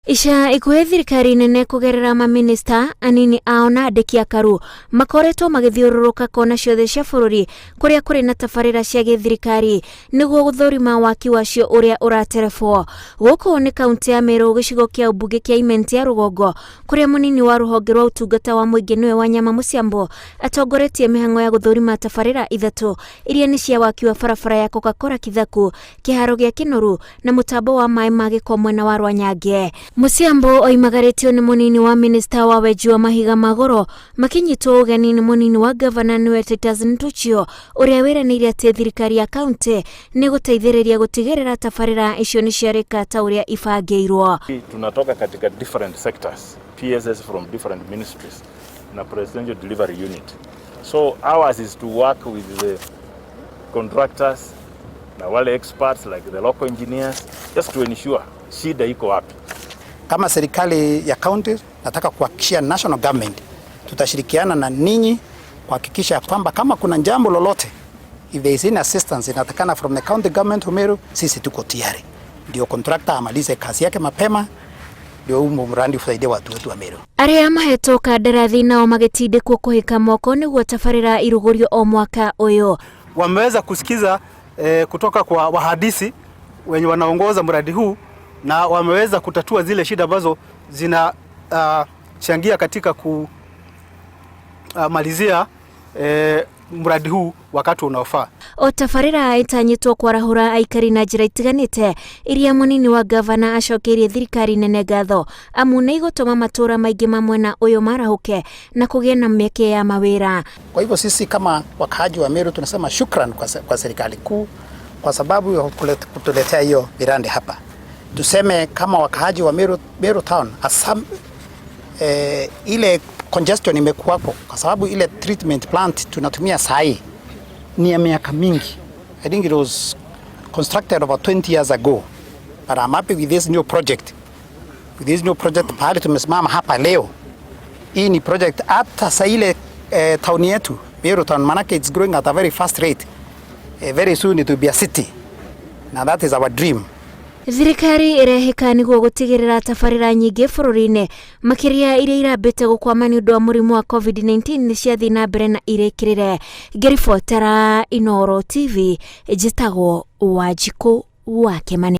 Ica ikuhe thirikari nene kugerera maminista anini ao na andĩki a karu makoretwo magĩthiũrũrũka kona ciothe cia bũrũri kũrĩa kũrĩ na tabarĩra cia gĩthirikari nĩguo gũthũrima waki wacio ũrĩa ũraterebwo. Gũkũ nĩ kaunti ya Meru, gĩcigo kĩa ũmbunge kĩa Imenti ya Rũgongo, kũrĩa mũnini wa rũhonge rwa ũtungata wa mũingĩ nĩwe Wanyama Mũciambo atongoretie mĩhang'o ya gũthũrima tabarĩra ithatũ iria nĩ cia waki wa barabara ya Coca-Cola Kithaku, kĩharo gĩa Kĩnoru na mũtambo wa maĩ ma gĩko mwena wa Rwanyange. Mũciambo oimagaretio nĩ mũnini wa minista wa wenji wa mahiga magoro makinyitwo ũgeni nĩ mũnini wa gavana nĩwe Titus Ntuchio ũrĩa wĩranĩire atĩ thirikari ya kaunti nĩ gũteithĩrĩria gũtigĩrĩra tabarĩra icio nĩ ciarĩka ta ũrĩa ibangĩirwo. Tunatoka katika different sectors, PSS from different ministries na presidential delivery unit. So ours is to work with the contractors na wale experts like the local engineers just to ensure shida iko wapi. Kama serikali ya county nataka kuhakikishia national government tutashirikiana na ninyi kuhakikisha kwamba kama kuna jambo lolote, if there is any assistance inatakana from the county government of Meru, sisi tuko tayari. Ndio contractor amalize kazi yake mapema, ndio mradi usaidie watu wetu wa Meru. Arĩa mahetwo kandarathi nao magĩtindĩkwo kũhĩka moko nĩguo tabarĩra irugũrio o mwaka ũyũ. Wameweza kusikiza kutoka kwa wahadisi wenye wanaongoza mradi huu na wameweza kutatua zile shida ambazo zinachangia katika kumalizia mradi huu wakati unaofaa. O tabarĩra itanyitwo kwarahũra aikari na njĩra itiganĩte iria mũnini wa gavana acokeirie thirikari nene ngatho amu nĩ igũtũma matũra maingĩ ma mwena ũyũ marahũke na kũgĩa na mĩeke ya mawĩra. Kwa hivyo sisi kama wakaaji wa Meru tunasema shukran kwa serikali kuu kwa sababu ya kutuletea hiyo miradi hapa. Tuseme kama wakaaji wa Meru town ile congestion imekuwapo kwa sababu ile treatment plant tunatumia sahi ni ya miaka mingi. I think it was constructed about 20 years ago. But I'm happy with this new project. With this new project pahali tumesimama hapa leo. Hii ni project hata sa ile town yetu Meru town, manake it's growing at a very fast rate. Very soon it will be a city. Now that is our dream. Thirikari ĩrehĩka nĩguo gũtigĩrĩra tabarĩra nyingĩ bũrũri-inĩ makĩria iria irambĩte gũkwama nĩ ũndũ wa mũrimũ wa COVID-19 nĩ ciathiĩ na mbere na irĩkĩrĩre. Ngĩribotera Inooro TV, njĩtagwo Wanjikũ wa Kĩmani.